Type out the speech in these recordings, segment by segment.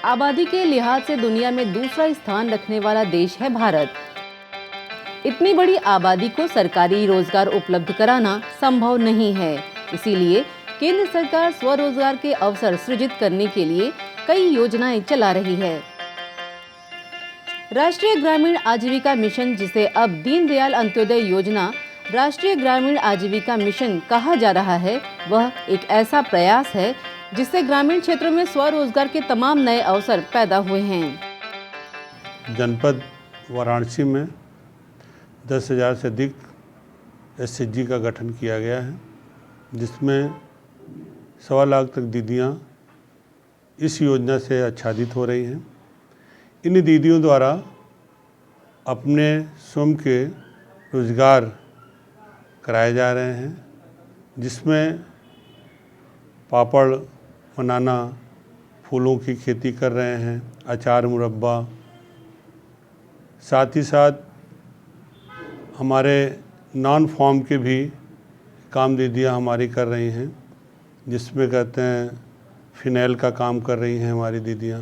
आबादी के लिहाज से दुनिया में दूसरा स्थान रखने वाला देश है भारत। इतनी बड़ी आबादी को सरकारी रोजगार उपलब्ध कराना संभव नहीं है। इसीलिए केंद्र सरकार स्वरोजगार के अवसर सृजित करने के लिए कई योजनाएं चला रही है। राष्ट्रीय ग्रामीण आजीविका मिशन, जिसे अब दीनदयाल अंत्योदय योजना राष्ट्रीय ग्रामीण आजीविका मिशन कहा जा रहा है, वह एक ऐसा प्रयास है जिससे ग्रामीण क्षेत्रों में स्वरोजगार के तमाम नए अवसर पैदा हुए हैं। जनपद वाराणसी में 10,000 से अधिक एसएचजी का गठन किया गया है, जिसमें 1.25 लाख तक दीदियाँ इस योजना से आच्छादित हो रही हैं। इन दीदियों द्वारा अपने स्वयं के रोजगार कराए जा रहे हैं, जिसमें पापड़ बनाना, फूलों की खेती कर रहे हैं, अचार मुरब्बा, साथ ही साथ हमारे नॉन फार्म के भी काम दीदियाँ हमारी कर रही हैं, जिसमें कहते हैं फिनाइल का काम कर रही हैं हमारी दीदियाँ,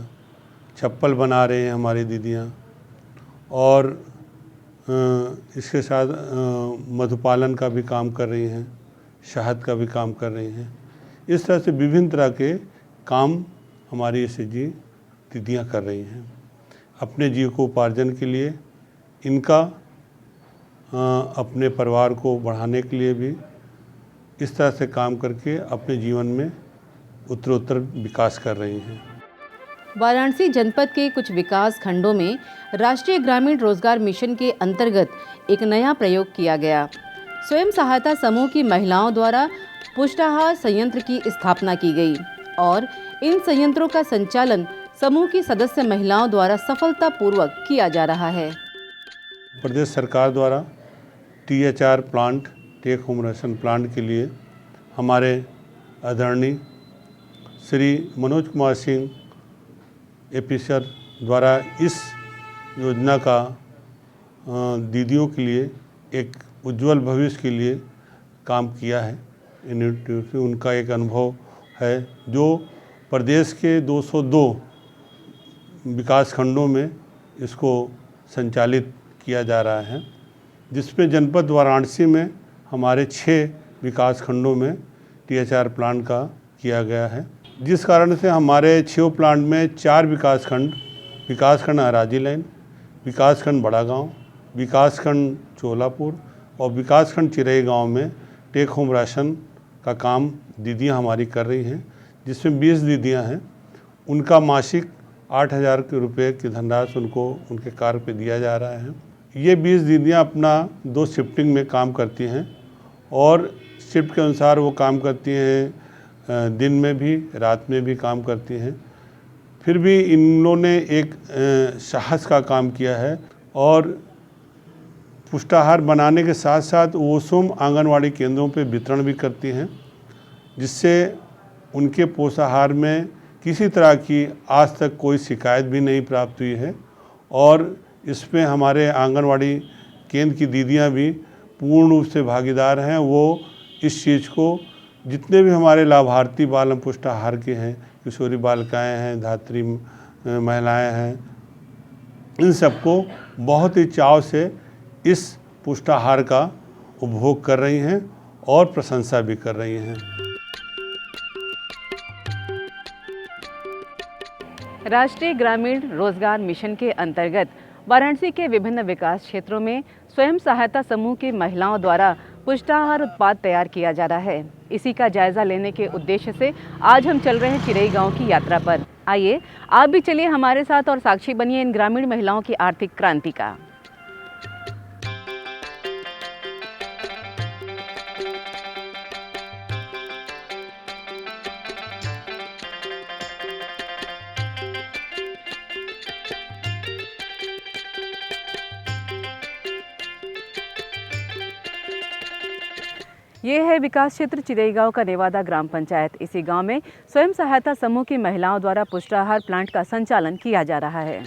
चप्पल बना रही हैं हमारी दीदियाँ, और इसके साथ मधुपालन का भी काम कर रही हैं, शहद का भी काम कर रही हैं। इस तरह से विभिन्न तरह के काम हमारी एसएचजी दीदियाँ कर रही हैं। अपने जीविकोपार्जन के लिए, इनका अपने परिवार को बढ़ाने के लिए भी इस तरह से काम करके अपने जीवन में उत्तरोत्तर विकास कर रही हैं। वाराणसी जनपद के कुछ विकास खंडों में राष्ट्रीय ग्रामीण रोजगार मिशन के अंतर्गत एक नया प्रयोग किया गया। स्वयं सहायता समूह की महिलाओं द्वारा पुष्टाहार संयंत्र की स्थापना की गई और इन संयंत्रों का संचालन समूह की सदस्य महिलाओं द्वारा सफलतापूर्वक किया जा रहा है। प्रदेश सरकार द्वारा THR plant, take home ration plant के लिए हमारे आदरणीय श्री मनोज कुमार सिंह एपीसर द्वारा इस योजना का दीदियों के लिए एक उज्जवल भविष्य के लिए काम किया है। उनका एक अनुभव है जो प्रदेश के 202 विकास खंडों में इसको संचालित किया जा रहा है, जिसमें जनपद वाराणसी में हमारे 6 विकास खंडों में THR प्लांट का किया गया है, जिस कारण से हमारे 6 प्लांट में 4 विकासखंड अराजी लाइन, विकासखंड बड़ा गांव, विकासखंड चोलापुर और विकासखंड चिरई गांव में टेक होम राशन का काम दीदियां हमारी कर रही हैं, जिसमें 20 दीदियां हैं। उनका मासिक 8,000 रुपये की धनराशि उनको उनके कार्य पे दिया जा रहा है। ये 20 दीदियां अपना 2 शिफ्टिंग में काम करती हैं और शिफ्ट के अनुसार वो काम करती हैं, दिन में भी रात में भी काम करती हैं। फिर भी इन लोगों ने एक साहस का काम किया है और पुष्टाहार बनाने के साथ साथ वो स्वयं आंगनवाड़ी केंद्रों पे वितरण भी करती हैं, जिससे उनके पोषाहार में किसी तरह की आज तक कोई शिकायत भी नहीं प्राप्त हुई है। और इसमें हमारे आंगनवाड़ी केंद्र की दीदियां भी पूर्ण रूप से भागीदार हैं। वो इस चीज़ को, जितने भी हमारे लाभार्थी बाल पुष्टाहार के हैं, किशोरी बालिकाएँ हैं, धात्री महिलाएं हैं, इन सबको बहुत ही चाव से इस पुष्टाहार का उपभोग कर रही हैं और प्रशंसा भी कर रही हैं। राष्ट्रीय ग्रामीण रोजगार मिशन के अंतर्गत वाराणसी के विभिन्न विकास क्षेत्रों में स्वयं सहायता समूह की महिलाओं द्वारा पुष्टाहार उत्पाद तैयार किया जा रहा है। इसी का जायजा लेने के उद्देश्य से आज हम चल रहे हैं चिरई गांव की यात्रा पर। आइए आप भी चलिए हमारे साथ और साक्षी बनिए इन ग्रामीण महिलाओं की आर्थिक क्रांति का। ये है विकास क्षेत्र चिरई गांव का नेवादा ग्राम पंचायत। इसी गांव में स्वयं सहायता समूह की महिलाओं द्वारा पुष्टाहार प्लांट का संचालन किया जा रहा है।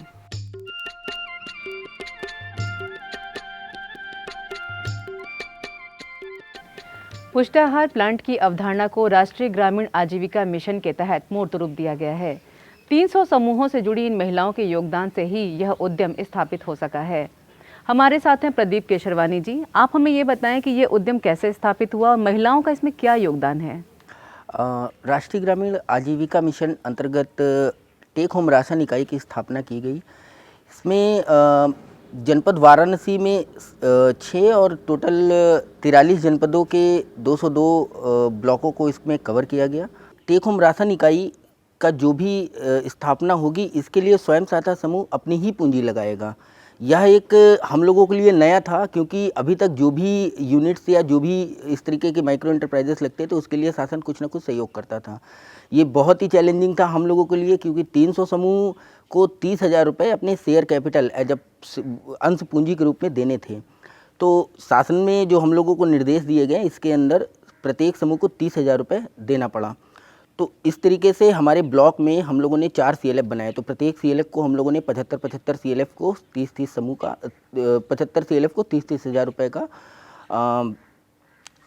पुष्टाहार प्लांट की अवधारणा को राष्ट्रीय ग्रामीण आजीविका मिशन के तहत मूर्त रूप दिया गया है। 300 समूहों से जुड़ी इन महिलाओं के योगदान से ही यह उद्यम स्थापित हो सका है। हमारे साथ हैं प्रदीप केशरवानी जी। आप हमें ये बताएं कि ये उद्यम कैसे स्थापित हुआ और महिलाओं का इसमें क्या योगदान है। राष्ट्रीय ग्रामीण आजीविका मिशन अंतर्गत टेक होम राशन इकाई की स्थापना की गई। इसमें जनपद वाराणसी में 6 और टोटल 43 जनपदों के 202 ब्लॉकों को इसमें कवर किया गया। टेक होम राशन इकाई का जो भी स्थापना होगी, इसके लिए स्वयं सहायता समूह अपनी ही पूंजी लगाएगा। यह एक हम लोगों के लिए नया था, क्योंकि अभी तक जो भी यूनिट्स या जो भी इस तरीके के माइक्रो एंटरप्राइजेस लगते तो उसके लिए शासन कुछ ना कुछ सहयोग करता था। ये बहुत ही चैलेंजिंग था हम लोगों के लिए, क्योंकि 300 समूह को 30,000 रुपये अपने शेयर कैपिटल एज अंश पूंजी के रूप में देने थे। तो शासन में जो हम लोगों को निर्देश दिए गए, इसके अंदर प्रत्येक समूह को 30,000 रुपये देना पड़ा। तो इस तरीके से हमारे ब्लॉक में हम लोगों ने 4 CLF बनाए। तो प्रत्येक CLF को हम लोगों ने 75 CLF को 30 समूह का 75 CLF को 30,000 रुपये का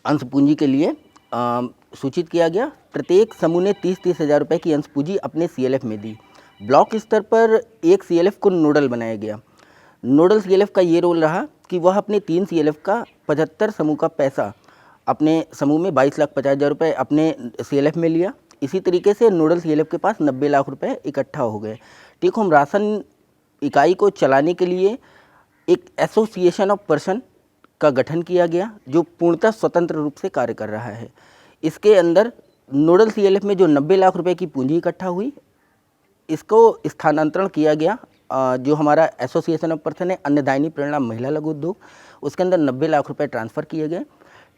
अंश पूंजी के लिए सूचित किया गया। प्रत्येक समूह ने 30,000 रुपये की अंश पूंजी अपने CLF में दी। ब्लॉक स्तर पर एक CLF को नोडल बनाया गया। नोडल CLF का ये रोल रहा कि वह अपने 3 CLF का 75 समूह का पैसा अपने समूह में 22,50,000 रुपये अपने CLF में लिया। इसी तरीके से नोडल CLF के पास 90 लाख रुपए इकट्ठा हो गए। टेक होम राशन इकाई को चलाने के लिए एक एसोसिएशन ऑफ पर्सन का गठन किया गया, जो पूर्णतः स्वतंत्र रूप से कार्य कर रहा है। इसके अंदर नोडल CLF में जो 90 लाख रुपए की पूंजी इकट्ठा हुई, इसको स्थानांतरण किया गया। जो हमारा एसोसिएशन ऑफ पर्सन है अन्नदायिनी परिणाम महिला लघु उद्योग, उसके अंदर 90 लाख रुपए ट्रांसफ़र किए गए।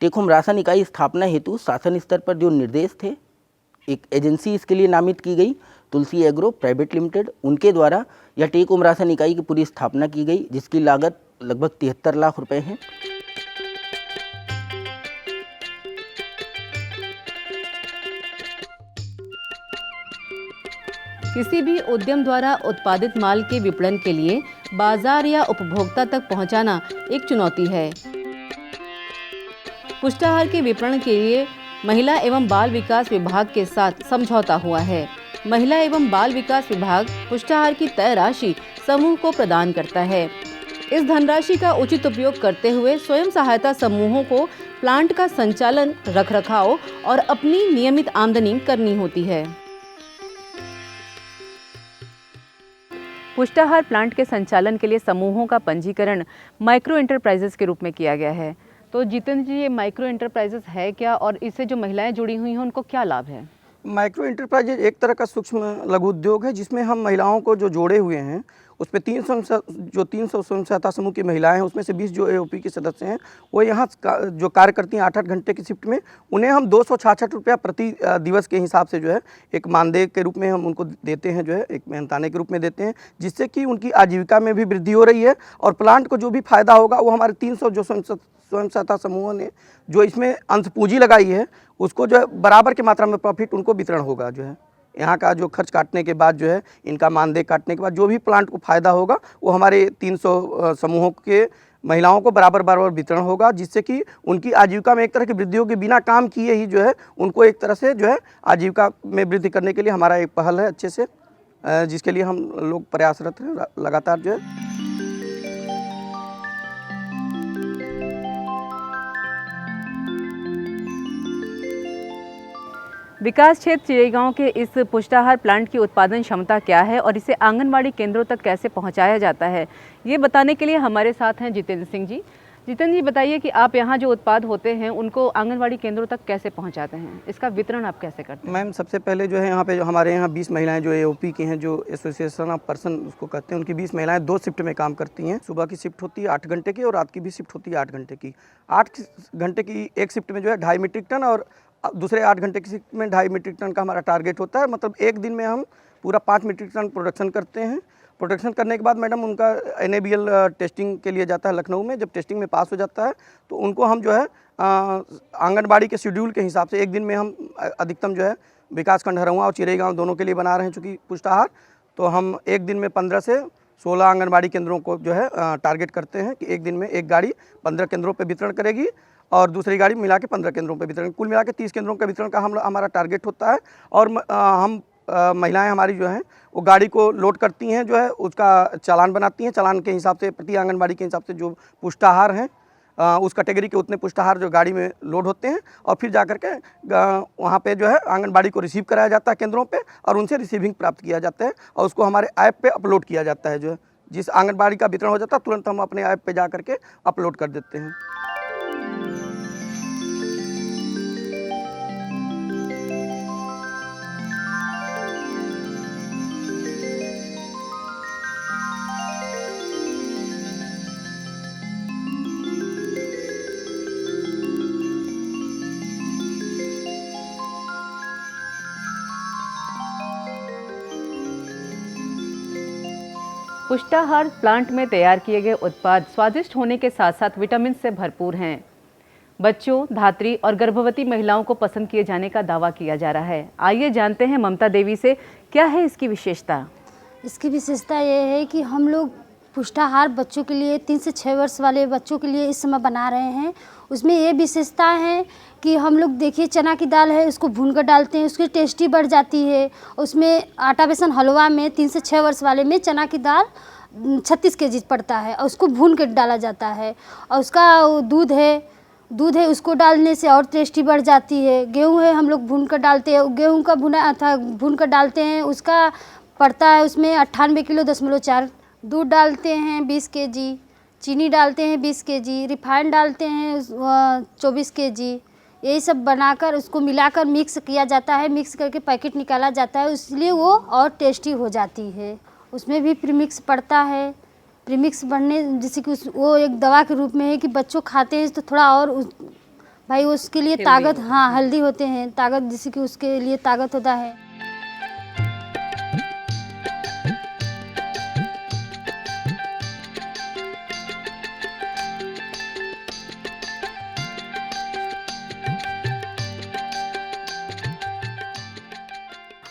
टेक होम राशन इकाई स्थापना हेतु शासन स्तर पर जो निर्देश थे, एक एजेंसी इसके लिए नामित की गई, तुलसी एग्रो प्राइवेट लिमिटेड। उनके द्वारा यह टेक होम राशन इकाई की पूरी स्थापना की गई, जिसकी लागत लगभग 73 लाख रुपए है। किसी भी उद्यम द्वारा उत्पादित माल के विपणन के लिए बाजार या उपभोक्ता तक पहुंचाना एक चुनौती है। पुष्टाहार के विपणन के लिए महिला एवं बाल विकास विभाग के साथ समझौता हुआ है। महिला एवं बाल विकास विभाग पुष्टाहार की तय राशि समूह को प्रदान करता है। इस धनराशि का उचित उपयोग करते हुए स्वयं सहायता समूहों को प्लांट का संचालन, रखरखाव और अपनी नियमित आमदनी करनी होती है। पुष्टाहार प्लांट के संचालन के लिए समूहों का पंजीकरण माइक्रो एंटरप्राइजेस के रूप में किया गया है। तो जितेंद्र जी, ये माइक्रो एंटरप्राइजेस है क्या और इससे जो महिलाएं जुड़ी हुई हैं उनको क्या लाभ है? माइक्रो एंटरप्राइजेज एक तरह का सूक्ष्म लघु उद्योग है, जिसमें हम महिलाओं को जो जोड़े हुए हैं, उसमें 300 स्वयं सहायता समूह की महिलाएं हैं, उसमें से 20 जो AOP के सदस्य हैं, वो यहाँ जो कार्य करती हैं 8-8 घंटे की शिफ्ट में, उन्हें हम 266 रुपया प्रति दिवस के हिसाब से जो है एक मानदेय के रूप में हम उनको देते हैं, जो है एक मेहनताने के रूप में देते हैं, जिससे कि उनकी आजीविका में भी वृद्धि हो रही है। और प्लांट को जो भी फायदा होगा वो हमारे 300 जो स्वयं सहायता समूहों ने जो इसमें अंश पूंजी लगाई है, उसको जो है बराबर की मात्रा में प्रॉफिट उनको वितरण होगा। जो है यहाँ का जो खर्च काटने के बाद, जो है इनका मानदेय काटने के बाद जो भी प्लांट को फायदा होगा वो हमारे 300 समूहों के महिलाओं को बराबर वितरण होगा, जिससे कि उनकी आजीविका में एक तरह की वृद्धि होगी। बिना काम किए ही जो है उनको एक तरह से जो है आजीविका में वृद्धि करने के लिए हमारा एक पहल है अच्छे से, जिसके लिए हम लोग प्रयासरत हैं लगातार। जो है विकास क्षेत्र चिड़ईगांव के इस पुष्टाहार प्लांट की उत्पादन क्षमता क्या है और इसे आंगनवाड़ी केंद्रों तक कैसे पहुंचाया जाता है, ये बताने के लिए हमारे साथ हैं जितेंद्र सिंह जी। जितेंद्र जी, बताइए कि आप यहाँ जो उत्पाद होते हैं उनको आंगनवाड़ी केंद्रों तक कैसे पहुँचाते हैं, इसका वितरण आप कैसे करते हैं? मैम, सबसे पहले जो है यहाँ पे जो हमारे यहाँ 20 महिलाएं जो AOP की हैं, जो एसोसिएशन ऑफ पर्सन उसको कहते हैं, उनकी 20 महिलाएं 2 शिफ्ट में काम करती हैं। सुबह की शिफ्ट होती है 8 घंटे की और रात की भी शिफ्ट होती है 8 घंटे की। 8 घंटे की एक शिफ्ट में जो है 2.5 मीट्रिक टन और दूसरे 8 घंटे की शिफ्ट में 2.5 मीट्रिक टन का हमारा टारगेट होता है। मतलब एक दिन में हम पूरा 5 मीट्रिक टन प्रोडक्शन करते हैं। प्रोडक्शन करने के बाद मैडम उनका NABL टेस्टिंग के लिए जाता है लखनऊ में। जब टेस्टिंग में पास हो जाता है तो उनको हम जो है आंगनबाड़ी के शेड्यूल के हिसाब से एक दिन में हम अधिकतम जो है विकासखंड हरहुआ और चिड़ईगांव दोनों के लिए बना रहे हैं चूँकि पुष्टाहार, तो हम एक दिन में 15 से 16 आंगनबाड़ी केंद्रों को जो है टारगेट करते हैं कि एक दिन में एक गाड़ी 15 केंद्रों पर वितरण करेगी और दूसरी गाड़ी मिला के 15 केंद्रों पर वितरण, कुल मिला के 30 केंद्रों का वितरण का हमारा टारगेट होता है। और हम महिलाएं हमारी जो हैं वो गाड़ी को लोड करती हैं, जो है उसका चालान बनाती हैं। चालान के हिसाब से प्रति आंगनबाड़ी के हिसाब से जो पुष्टाहार हैं उस कैटेगरी के उतने पुष्टाहार जो गाड़ी में लोड होते हैं और फिर जाकर के वहाँ पे जो है आंगनबाड़ी को रिसीव कराया जाता है केंद्रों पे और उनसे रिसीविंग प्राप्त किया जाता है और उसको हमारे ऐप पे अपलोड किया जाता है। जो है जिस आंगनबाड़ी का वितरण हो जाता है तुरंत हम अपने ऐप पे जा करके अपलोड कर देते हैं। पुष्टाहार प्लांट में तैयार किए गए उत्पाद स्वादिष्ट होने के साथ साथ विटामिन से भरपूर हैं। बच्चों, धात्री और गर्भवती महिलाओं को पसंद किए जाने का दावा किया जा रहा है। आइए जानते हैं ममता देवी से, क्या है इसकी विशेषता। इसकी विशेषता ये है कि हम लोग पुष्टाहार बच्चों के लिए 3 से 6 वर्ष वाले बच्चों के लिए इस समय बना रहे हैं। उसमें ये विशेषता है कि हम लोग देखिए चना की दाल है, उसको भूनकर डालते हैं, उसकी टेस्टी बढ़ जाती है। उसमें आटा बेसन हलवा में 3 से 6 वर्ष वाले में चना की दाल 36 kg पड़ता है और उसको भून कर डाला जाता है। और उसका दूध है उसको डालने से और टेस्टी बढ़ जाती है। गेहूँ है हम लोग भून कर डालते हैं, गेहूँ का भून कर डालते हैं, उसका पड़ता है उसमें 98.4 दूध डालते हैं 20 kg, चीनी डालते हैं 20 kg, रिफाइंड डालते हैं 24 kg। यही सब बनाकर उसको मिलाकर मिक्स किया जाता है, मिक्स करके पैकेट निकाला जाता है, इसलिए वो और टेस्टी हो जाती है। उसमें भी प्रीमिक्स पड़ता है। प्रीमिक्स बढ़ने जैसे कि वो एक दवा के रूप में है कि बच्चों खाते हैं तो थोड़ा और भाई उसके लिए ताकत, हाँ हेल्दी होते हैं, ताकत जैसे कि उसके लिए ताकत होता है।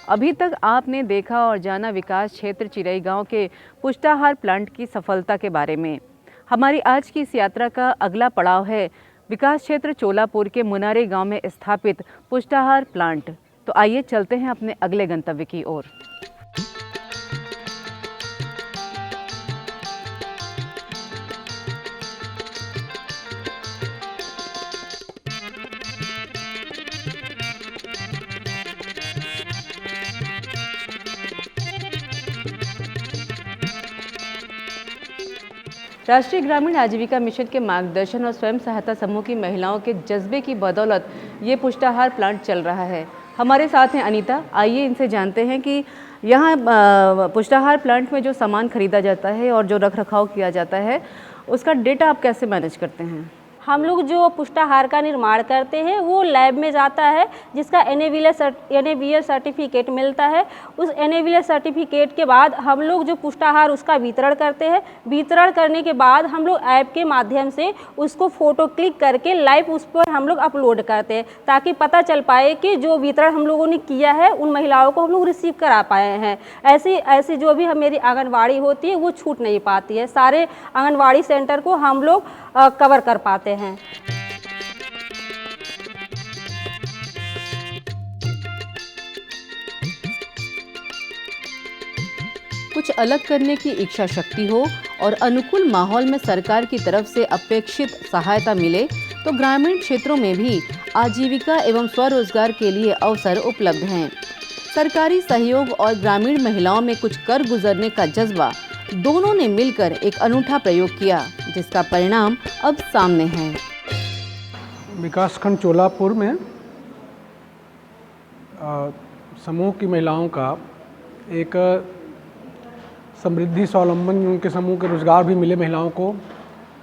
अभी तक आपने देखा और जाना विकास क्षेत्र चिरई गांव के पुष्टाहार प्लांट की सफलता के बारे में। हमारी आज की इस यात्रा का अगला पड़ाव है विकास क्षेत्र चोलापुर के मुनारे गांव में स्थापित पुष्टाहार प्लांट। तो आइए चलते हैं अपने अगले गंतव्य की ओर। राष्ट्रीय ग्रामीण आजीविका मिशन के मार्गदर्शन और स्वयं सहायता समूह की महिलाओं के जज्बे की बदौलत ये पुष्टाहार प्लांट चल रहा है। हमारे साथ हैं अनीता। आइए इनसे जानते हैं कि यहाँ पुष्टाहार प्लांट में जो सामान खरीदा जाता है और जो रख रखाव किया जाता है उसका डेटा आप कैसे मैनेज करते हैं। हम लोग जो पुष्टाहार का निर्माण करते हैं वो लैब में जाता है, जिसका NABL सर्टिफिकेट मिलता है। उस NABL सर्टिफिकेट के बाद हम लोग जो पुष्टाहार उसका वितरण करते हैं। वितरण करने के बाद हम लोग ऐप के माध्यम से उसको फ़ोटो क्लिक करके लाइव उस पर हम लोग अपलोड करते हैं, ताकि पता चल पाए कि जो वितरण हम लोगों ने किया है उन महिलाओं को हम लोग रिसीव करा पाए हैं। ऐसी जो भी मेरी आंगनबाड़ी होती है वो छूट नहीं पाती है। सारे आंगनबाड़ी सेंटर को हम लोग कवर कर पाते हैं। कुछ अलग करने की इच्छा शक्ति हो और अनुकूल माहौल में सरकार की तरफ से अपेक्षित सहायता मिले तो ग्रामीण क्षेत्रों में भी आजीविका एवं स्वरोजगार के लिए अवसर उपलब्ध हैं। सरकारी सहयोग और ग्रामीण महिलाओं में कुछ कर गुजरने का जज्बा दोनों ने मिलकर एक अनूठा प्रयोग किया, जिसका परिणाम अब सामने है। विकासखंड चोलापुर में समूह की महिलाओं का एक समृद्धि स्वावलंबन उनके समूह के रोजगार भी मिले महिलाओं को,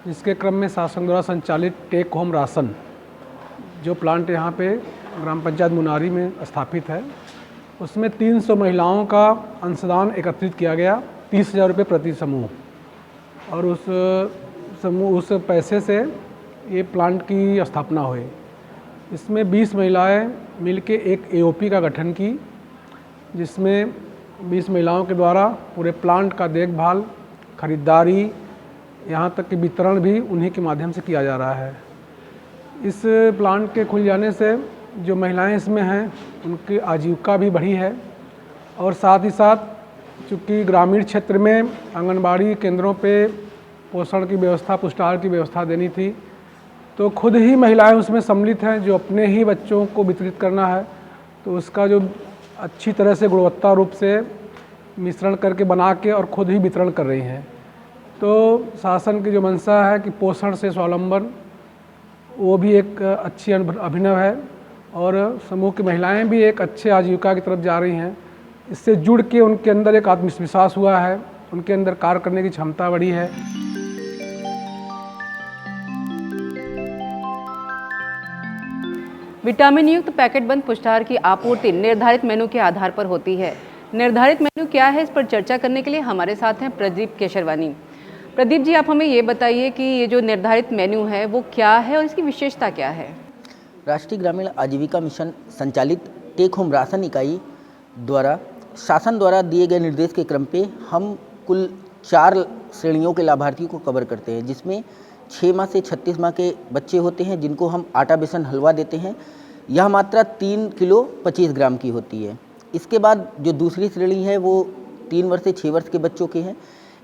जिसके क्रम में शासन द्वारा संचालित टेक होम राशन जो प्लांट यहाँ पे ग्राम पंचायत मुनारी में स्थापित है, उसमें 300 महिलाओं का अंशदान एकत्रित किया गया, 30,000 रुपये प्रति समूह। और उस पैसे से ये प्लांट की स्थापना हुई। इसमें 20 महिलाएं मिलके एक AOP का गठन की, जिसमें 20 महिलाओं के द्वारा पूरे प्लांट का देखभाल, खरीदारी, यहाँ तक कि वितरण भी उन्हीं के माध्यम से किया जा रहा है। इस प्लांट के खुल जाने से जो महिलाएं इसमें हैं उनकी आजीविका भी बढ़ी है और साथ ही साथ चूँकि ग्रामीण क्षेत्र में आंगनबाड़ी केंद्रों पे पोषण की व्यवस्था, पुष्टाहार की व्यवस्था देनी थी, तो खुद ही महिलाएं उसमें सम्मिलित हैं जो अपने ही बच्चों को वितरित करना है, तो उसका जो अच्छी तरह से गुणवत्ता रूप से मिश्रण करके बना के और खुद ही वितरण कर रही हैं। तो शासन की जो मंशा है कि पोषण से स्वावलंबन, वो भी एक अच्छी अभिनव है और समूह की महिलाएं भी एक अच्छे आजीविका की तरफ जा रही हैं। इससे जुड़ के उनके अंदर एक आत्मविश्वास हुआ है, उनके अंदर कार्य करने की क्षमता बढ़ी है। विटामिन युक्त पैकेट बंद पुष्टाहार की आपूर्ति निर्धारित मेनू के आधार पर होती है। निर्धारित मेनू क्या है, इस पर चर्चा करने के लिए हमारे साथ हैं प्रदीप केशरवानी। प्रदीप जी, आप हमें ये बताइए कि ये जो निर्धारित मेन्यू है वो क्या है और इसकी विशेषता क्या है? राष्ट्रीय ग्रामीण आजीविका मिशन संचालित टेक होम राशन इकाई द्वारा शासन द्वारा दिए गए निर्देश के क्रम पे हम कुल 4 श्रेणियों के लाभार्थियों को कवर करते हैं, जिसमें 6 माह से 36 माह के बच्चे होते हैं जिनको हम आटा बेसन हलवा देते हैं। यह मात्रा 3 किलो 25 ग्राम की होती है। इसके बाद जो दूसरी श्रेणी है वो 3 वर्ष से 6 वर्ष के बच्चों की है।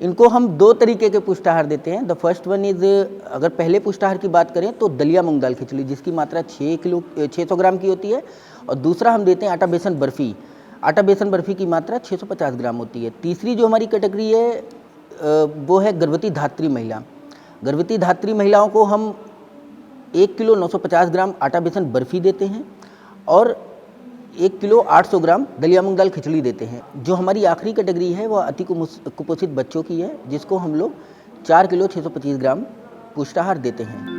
इनको हम 2 तरीके के पुष्टाहार देते हैं। द फर्स्ट वन इज़, अगर पहले पुष्टाहार की बात करें तो दलिया मूंग दाल खिचड़ी, जिसकी मात्रा 600 ग्राम की होती है, और दूसरा हम देते हैं आटा बेसन बर्फ़ी। आटा बेसन बर्फ़ी की मात्रा 650 ग्राम होती है। तीसरी जो हमारी कैटेगरी है वो है गर्भवती धात्री महिला। गर्भवती धात्री महिलाओं को हम 1 किलो 950 ग्राम आटा बेसन बर्फ़ी देते हैं और 1 किलो 800 ग्राम दलिया मूंग दाल खिचड़ी देते हैं। जो हमारी आखिरी कैटेगरी है वह अति कुपोषित बच्चों की है, जिसको हम लोग 4 किलो 625 ग्राम पुष्टाहार देते हैं।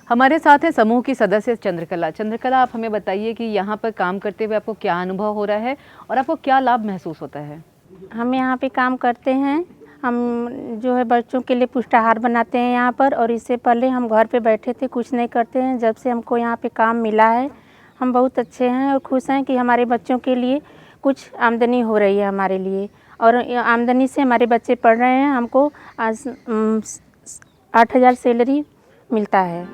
हमारे साथ है समूह की सदस्य चंद्रकला। चंद्रकला, आप हमें बताइए कि यहाँ पर काम करते हुए आपको क्या अनुभव हो रहा है और आपको क्या लाभ महसूस होता है? हम यहाँ पे काम करते हैं, हम जो है बच्चों के लिए पुष्टाहार बनाते हैं यहाँ पर, और इससे पहले हम घर पे बैठे थे, कुछ नहीं करते हैं। जब से हमको यहाँ पे काम मिला है हम बहुत अच्छे हैं और खुश हैं कि हमारे बच्चों के लिए कुछ आमदनी हो रही है हमारे लिए, और आमदनी से हमारे बच्चे पढ़ रहे हैं। हमको आज 8,000 सैलरी मिलता है।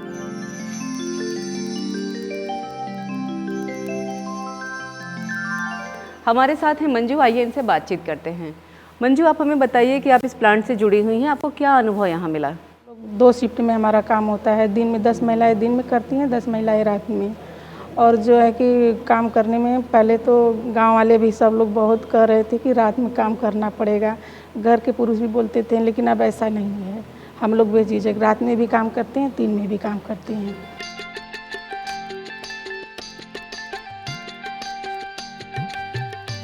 हमारे साथ हैं मंजू, आइए इनसे बातचीत करते हैं। मंजू, आप हमें बताइए कि आप इस प्लांट से जुड़ी हुई हैं, आपको क्या अनुभव यहाँ मिला? 2 शिफ्ट में हमारा काम होता है। दिन में 10 महिलाएं दिन में करती हैं, 10 महिलाएं रात में। और जो है कि काम करने में पहले तो गांव वाले भी सब लोग बहुत कह रहे थे कि रात में काम करना पड़ेगा, घर के पुरुष भी बोलते थे, लेकिन अब ऐसा नहीं है। हम लोग बेझिझक रात में भी काम करते हैं, दिन में भी काम करते हैं।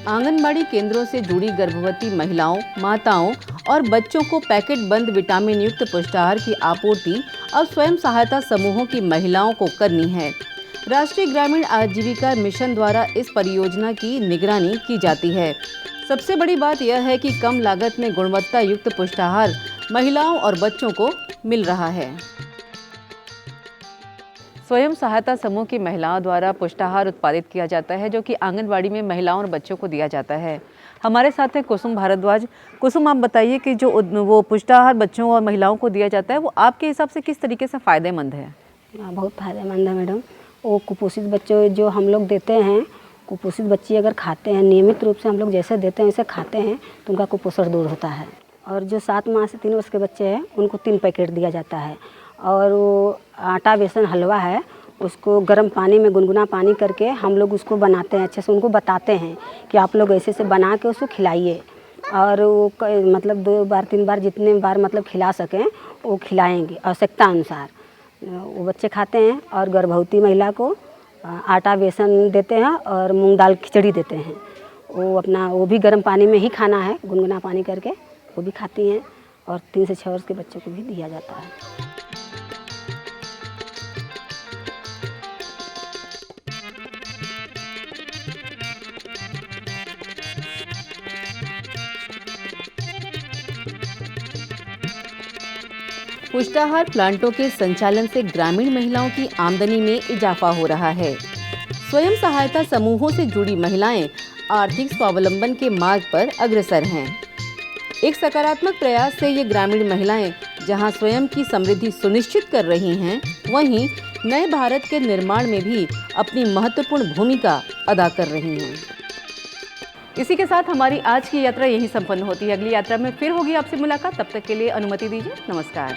आंगनबाड़ी केंद्रों से जुड़ी गर्भवती महिलाओं, माताओं और बच्चों को पैकेट बंद विटामिन युक्त पुष्टाहार की आपूर्ति अब स्वयं सहायता समूहों की महिलाओं को करनी है। राष्ट्रीय ग्रामीण आजीविका मिशन द्वारा इस परियोजना की निगरानी की जाती है। सबसे बड़ी बात यह है कि कम लागत में गुणवत्ता युक्त पुष्टाहार महिलाओं और बच्चों को मिल रहा है। स्वयं सहायता समूह की महिलाओं द्वारा पुष्टाहार उत्पादित किया जाता है, जो कि आंगनबाड़ी में महिलाओं और बच्चों को दिया जाता है। हमारे साथ है कुसुम भारद्वाज। कुसुम, आप बताइए कि जो वो पुष्टाहार बच्चों और महिलाओं को दिया जाता है वो आपके हिसाब से किस तरीके से फ़ायदेमंद है? बहुत फ़ायदेमंद है मैडम। वो कुपोषित बच्चों जो हम लोग देते हैं, कुपोषित बच्चे अगर खाते हैं, नियमित रूप से हम लोग जैसे देते हैं वैसे खाते हैं तो उनका कुपोषण दूर होता है। और जो 7 माह से 3 वर्ष के बच्चे हैं उनको 3 पैकेट दिया जाता है। और वो आटा बेसन हलवा है, उसको गर्म पानी में गुनगुना पानी करके हम लोग उसको बनाते हैं, अच्छे से उनको बताते हैं कि आप लोग ऐसे से बना के उसको खिलाइए। और वो मतलब 2 बार 3 बार जितने बार मतलब खिला सकें वो खिलाएंगे आवश्यकता अनुसार। वो बच्चे खाते हैं। और गर्भवती महिला को आटा बेसन देते हैं और मूंग दाल खिचड़ी देते हैं। वो भी गर्म पानी में ही खाना है, गुनगुना पानी करके वो भी खाती हैं। और 3 से 6 वर्ष के बच्चों को भी दिया जाता है। पुष्टाहार प्लांटों के संचालन से ग्रामीण महिलाओं की आमदनी में इजाफा हो रहा है। स्वयं सहायता समूहों से जुड़ी महिलाएं आर्थिक स्वावलंबन के मार्ग पर अग्रसर हैं। एक सकारात्मक प्रयास से ये ग्रामीण महिलाएं जहां स्वयं की समृद्धि सुनिश्चित कर रही हैं, वहीं नए भारत के निर्माण में भी अपनी महत्वपूर्ण भूमिका अदा कर रही हैं। इसी के साथ हमारी आज की यात्रा यहीं संपन्न होती है। अगली यात्रा में फिर होगी आपसे मुलाकात। तब तक के लिए अनुमति दीजिए। नमस्कार।